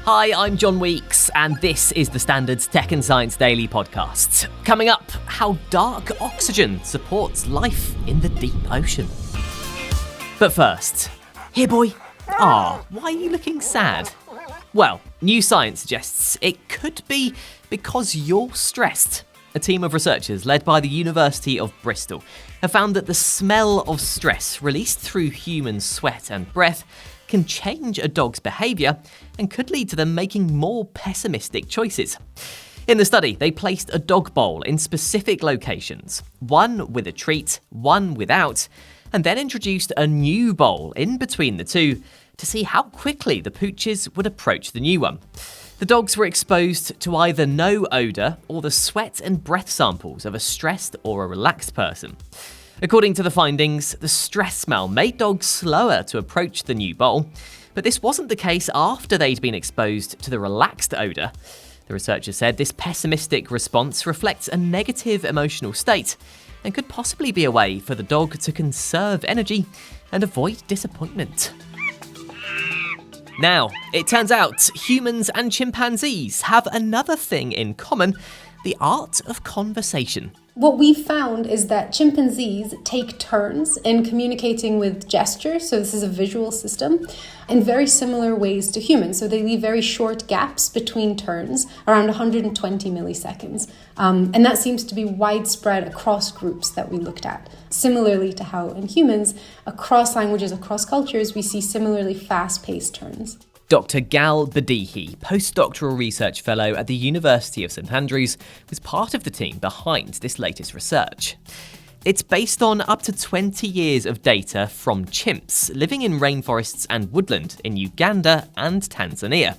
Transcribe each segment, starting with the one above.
Hi, I'm John Weeks, and this is the Standard's Tech and Science Daily podcast. Coming up, how dark oxygen supports life in the deep ocean. But first, here boy. Why are you looking sad? Well, new science suggests it could be because you're stressed. A team of researchers led by the University of Bristol have found that the smell of stress released through human sweat and breath can change a dog's behaviour and could lead to them making more pessimistic choices. In the study, they placed a dog bowl in specific locations, one with a treat, one without, and then introduced a new bowl in between the two to see how quickly the pooches would approach the new one. The dogs were exposed to either no odour or the sweat and breath samples of a stressed or a relaxed person. According to the findings, the stress smell made dogs slower to approach the new bowl, but this wasn't the case after they'd been exposed to the relaxed odour. The researchers said this pessimistic response reflects a negative emotional state and could possibly be a way for the dog to conserve energy and avoid disappointment. Now, it turns out humans and chimpanzees have another thing in common: the art of conversation. What we've found is that chimpanzees take turns in communicating with gestures, so this is a visual system, in very similar ways to humans. So they leave very short gaps between turns, around 120 milliseconds. And that seems to be widespread across groups that we looked at. Similarly to how in humans, across languages, across cultures, we see similarly fast-paced turns. Dr. Gal Badihi, postdoctoral research fellow at the University of St Andrews, was part of the team behind this latest research. It's based on up to 20 years of data from chimps living in rainforests and woodland in Uganda and Tanzania.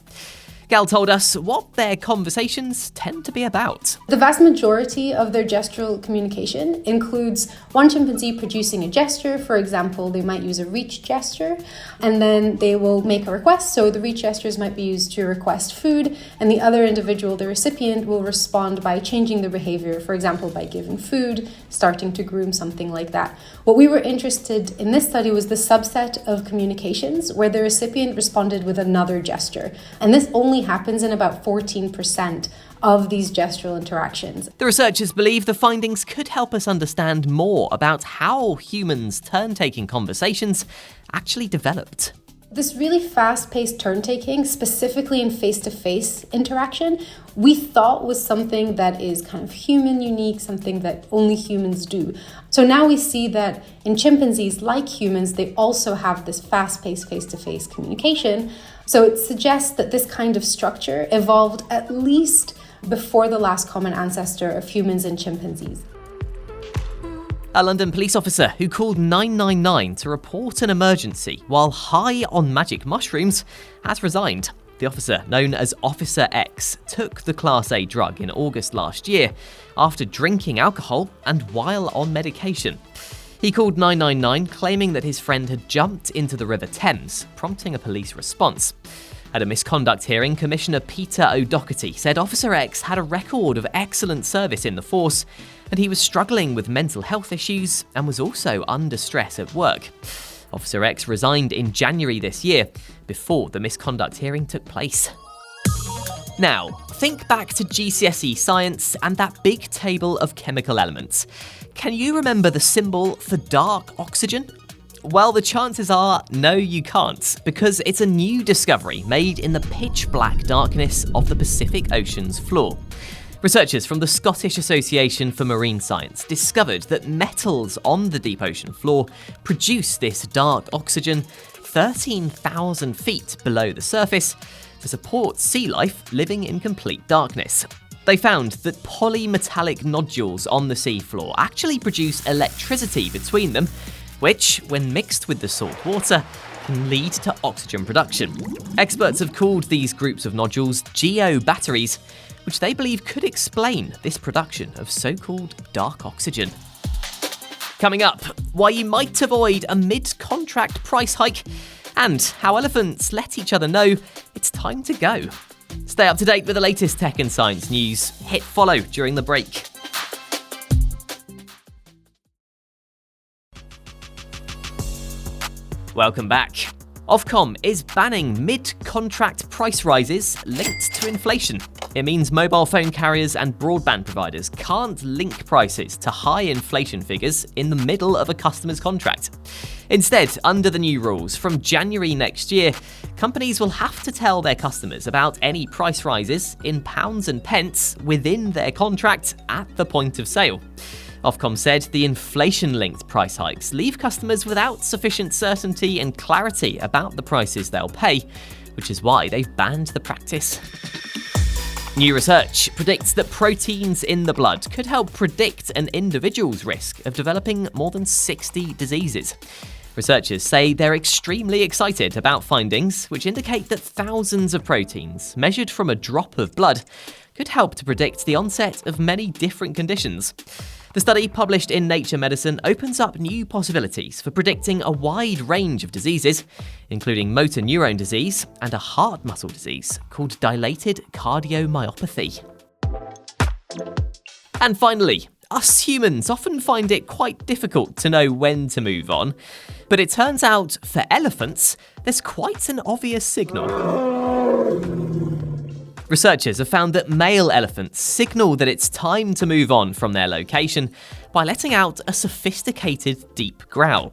Gal told us what their conversations tend to be about. The vast majority of their gestural communication includes one chimpanzee producing a gesture. For example, they might use a reach gesture, and then they will make a request. So the reach gestures might be used to request food, and the other individual, the recipient, will respond by changing the behavior, for example, by giving food, starting to groom, something like that. What we were interested in this study was the subset of communications where the recipient responded with another gesture, and this only happens in about 14% of these gestural interactions. The researchers believe the findings could help us understand more about how humans' turn-taking conversations actually developed. This really fast-paced turn-taking, specifically in face-to-face interaction, we thought was something that is kind of human unique, something that only humans do. So now we see that in chimpanzees, like humans, they also have this fast-paced face-to-face communication. So it suggests that this kind of structure evolved at least before the last common ancestor of humans and chimpanzees. A London police officer who called 999 to report an emergency while high on magic mushrooms has resigned. The officer, known as Officer X, took the Class A drug in August last year after drinking alcohol and while on medication. He called 999 claiming that his friend had jumped into the River Thames, prompting a police response. At a misconduct hearing, Commissioner Peter O'Doherty said Officer X had a record of excellent service in the force, and he was struggling with mental health issues and was also under stress at work. Officer X resigned in January this year, before the misconduct hearing took place. Now, think back to GCSE science and that big table of chemical elements. Can you remember the symbol for dark oxygen? Well, the chances are, no, you can't, because it's a new discovery made in the pitch-black darkness of the Pacific Ocean's floor. Researchers from the Scottish Association for Marine Science discovered that metals on the deep ocean floor produce this dark oxygen 13,000 feet below the surface to support sea life living in complete darkness. They found that polymetallic nodules on the seafloor actually produce electricity between them, which, when mixed with the salt water, can lead to oxygen production. Experts have called these groups of nodules geobatteries, which they believe could explain this production of so-called dark oxygen. Coming up, why you might avoid a mid-contract price hike, and how elephants let each other know it's time to go. Stay up to date with the latest tech and science news. Hit follow during the break. Welcome back. Ofcom is banning mid-contract price rises linked to inflation. It means mobile phone carriers and broadband providers can't link prices to high inflation figures in the middle of a customer's contract. Instead, under the new rules, from January next year, companies will have to tell their customers about any price rises in pounds and pence within their contract at the point of sale. Ofcom said the inflation-linked price hikes leave customers without sufficient certainty and clarity about the prices they'll pay, which is why they've banned the practice. New research predicts that proteins in the blood could help predict an individual's risk of developing more than 60 diseases. Researchers say they're extremely excited about findings which indicate that thousands of proteins, measured from a drop of blood, could help to predict the onset of many different conditions. The study, published in Nature Medicine, opens up new possibilities for predicting a wide range of diseases, including motor neurone disease and a heart muscle disease called dilated cardiomyopathy. And finally, us humans often find it quite difficult to know when to move on, but it turns out for elephants, there's quite an obvious signal. Researchers have found that male elephants signal that it's time to move on from their location by letting out a sophisticated deep growl.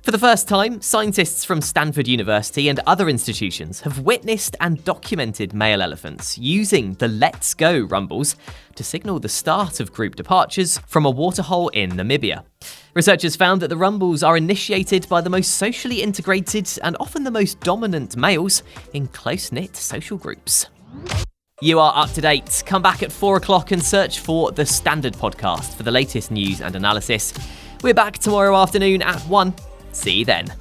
For the first time, scientists from Stanford University and other institutions have witnessed and documented male elephants using the Let's Go rumbles to signal the start of group departures from a waterhole in Namibia. Researchers found that the rumbles are initiated by the most socially integrated and often the most dominant males in close-knit social groups. You are up to date. Come back at 4 o'clock and search for The Standard Podcast for the latest news and analysis. We're back tomorrow afternoon at 1. See you then.